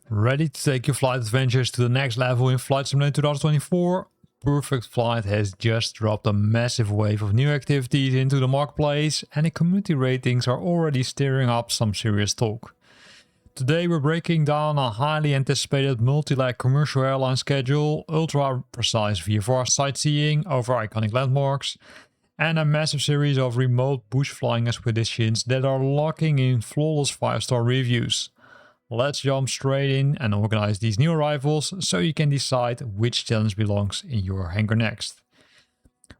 Ready to take your flight adventures to the next level in Flight Simulator 2024? Perfect Flight has just dropped a massive wave of new activities into the marketplace, and the community ratings are already stirring up some serious talk. Today we're breaking down a highly anticipated multi-leg commercial airline schedule, ultra-precise VFR sightseeing over iconic landmarks, and a massive series of remote bush flying expeditions that are locking in flawless 5-star reviews. Let's jump straight in and organize these new arrivals so you can decide which challenge belongs in your hangar next.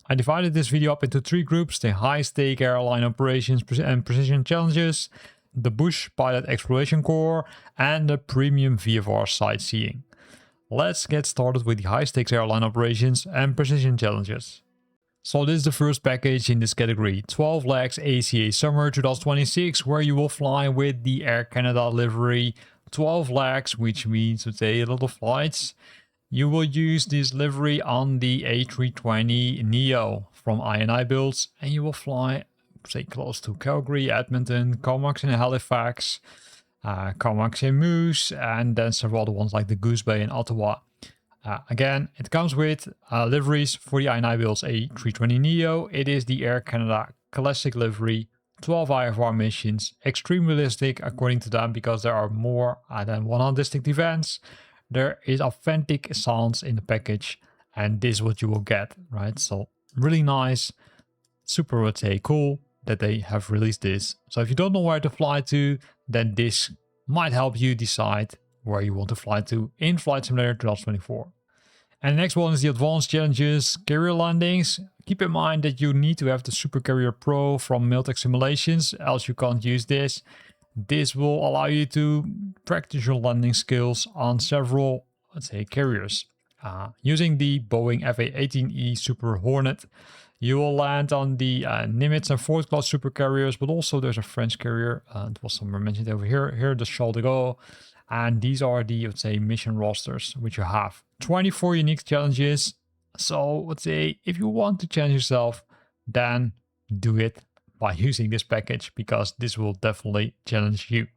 I divided this video up into 3 groups: the high-stake airline operations and precision challenges, the bush pilot exploration core, and the premium VFR sightseeing. Let's get started with the high-stakes airline operations and precision challenges. So this is the first package in this category, 12 legs ACA Summer 2026, where you will fly with the Air Canada livery, 12 legs, which means a lot of flights. You will use this livery on the A320neo from iniBuilds, and you will fly, say, close to Calgary, Edmonton, Comox in Halifax, Comox in Moose, and then several other ones like the Goose Bay in Ottawa. Again, it comes with liveries for the iniBuilds A320neo. It is the Air Canada Classic livery, 12 IFR missions, extreme realistic according to them because there are more than 100 distinct events. There is authentic sounds in the package, and this is what you will get, right? So really nice, super cool that they have released this. So if you don't know where to fly to, then this might help you decide where you want to fly to in Flight Simulator 2024. And the next one is the advanced challenges, carrier landings. Keep in mind that you need to have the Super Carrier Pro from Miltech Simulations, else you can't use this. This will allow you to practice your landing skills on several, carriers. Using the Boeing FA-18E Super Hornet, you will land on the Nimitz and 4th class super carriers, but also there's a French carrier. It was somewhere mentioned over here, the Charles de Gaulle. And these are the, mission rosters which you have. 24 unique challenges. So, if you want to challenge yourself, then do it by using this package, because this will definitely challenge you.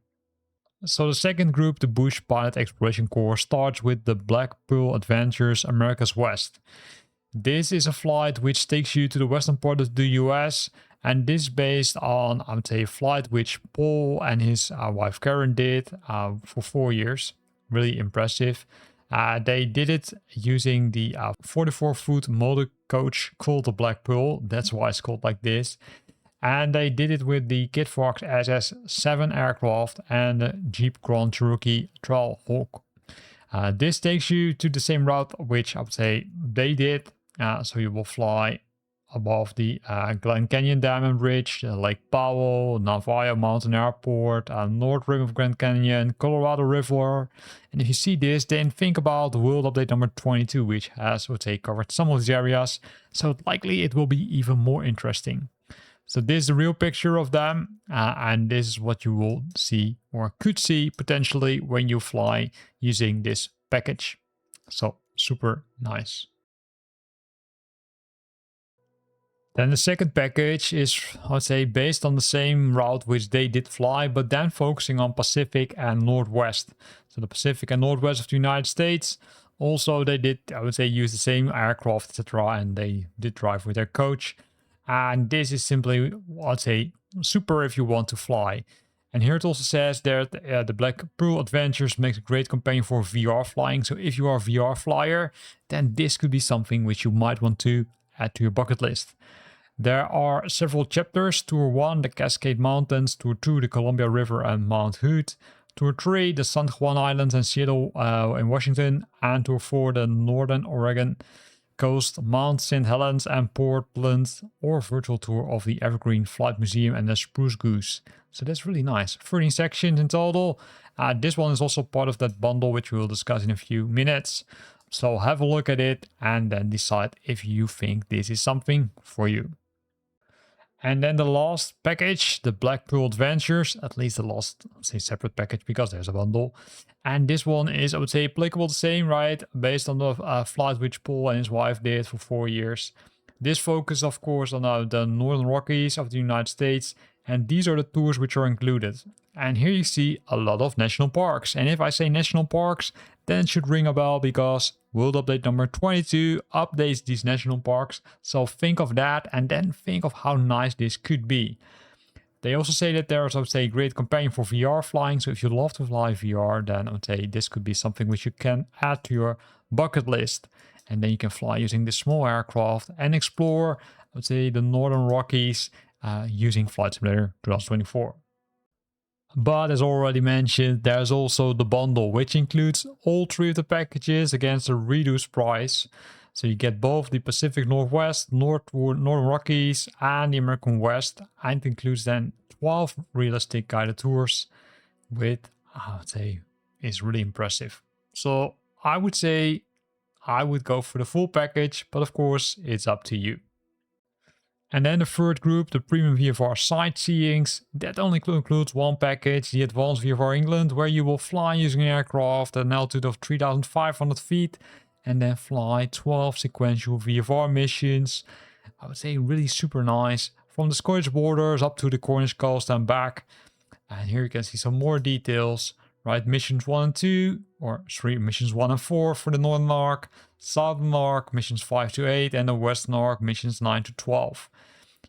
So the second group, the Bush Pilot Exploration Core, starts with the Black Pearl Adventures America's West. This is a flight which takes you to the western part of the US, and this is based on, a flight which Paul and his wife Karen did for 4 years. Really impressive. They did it using the 44-foot motor coach called the Black Pearl. That's why it's called like this. And they did it with the Kit Fox SS7 aircraft and the Jeep Grand Cherokee Trailhawk. This takes you to the same route which they did. So you will fly above the Glen Canyon Dam and Bridge, Lake Powell, Navajo Mountain Airport, North Rim of Grand Canyon, Colorado River. And if you see this, then think about the World Update number 22, which has, covered some of these areas. So likely it will be even more interesting. So this is the real picture of them, and this is what you will see or could see potentially when you fly using this package. So super nice. Then the second package is, based on the same route which they did fly, but then focusing on Pacific and Northwest. So the Pacific and Northwest of the United States. Also, they did, use the same aircraft, etc., and they did drive with their coach. And this is simply, super if you want to fly. And here it also says that the Black Pearl Adventures makes a great companion for VR flying. So if you are a VR flyer, then this could be something which you might want to add to your bucket list. There are several chapters: Tour 1, the Cascade Mountains; Tour 2, the Columbia River and Mount Hood; Tour 3, the San Juan Islands and Seattle in Washington; and Tour 4, the Northern Oregon coast, Mount St. Helens and Portland, or virtual tour of the Evergreen Flight Museum and the Spruce Goose. So that's really nice. 13 sections in total. This one is also part of that bundle, which we will discuss in a few minutes. So have a look at it and then decide if you think this is something for you. And then the last package, the Black Pearl Adventures, at least the last, separate package, because there's a bundle. And this one is, applicable the same, right? Based on the flight which Paul and his wife did for 4 years. This focuses, of course, on the Northern Rockies of the United States And these are the tours which are included. And here you see a lot of national parks. And if I say national parks, then it should ring a bell because World Update number 22 updates these national parks. So think of that and then think of how nice this could be. They also say that there is, I would say, a great companion for VR flying. So if you love to fly VR, then I would say this could be something which you can add to your bucket list. And then you can fly using this small aircraft and explore, I would say, the Northern Rockies using Flight Simulator 2024. But as already mentioned, there's also the bundle, which includes all 3 of the packages against a reduced price. So you get both the Pacific Northwest, Northern Rockies and the American West. And it includes then 12 realistic guided tours, with, I would say, is really impressive. So I would say I would go for the full package, but of course it's up to you. And then the third group, the premium VFR Sightseeings, that only includes one package, the Advanced VFR England, where you will fly using an aircraft at an altitude of 3,500 feet and then fly 12 sequential VFR missions. I would say really super nice, from the Scottish borders up to the Cornish coast and back. And here you can see some more details, right? Missions 1 and 2, or missions 1 and 4 for the Northern Arc, Southern Arc, missions 5 to 8, and the Western Arc, missions 9 to 12.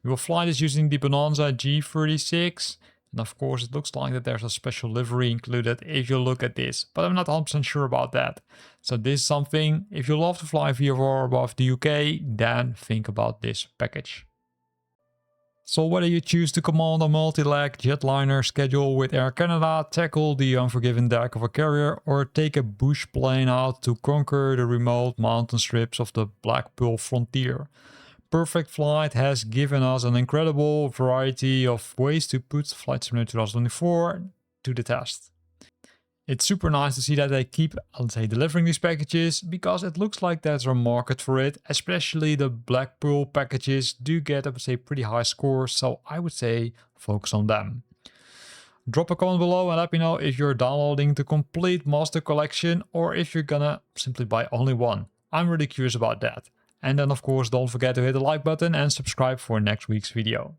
You will fly this using the Bonanza G36. And of course, it looks like that there's a special livery included if you look at this, but I'm not 100% sure about that. So this is something, if you love to fly VFR above the UK, then think about this package. So whether you choose to command a multi-leg jetliner schedule with Air Canada, tackle the unforgiving deck of a carrier, or take a bush plane out to conquer the remote mountain strips of the Black Pearl frontier, Perfect Flight has given us an incredible variety of ways to put Flight Simulator 2024 to the test. It's super nice to see that they keep, let's say, delivering these packages, because it looks like there's a market for it. Especially the Black Pearl packages do get, I would say, pretty high scores, so I would say focus on them. Drop a comment below and let me know if you're downloading the complete master collection or if you're gonna simply buy only one. I'm really curious about that. And then of course don't forget to hit the like button and subscribe for next week's video.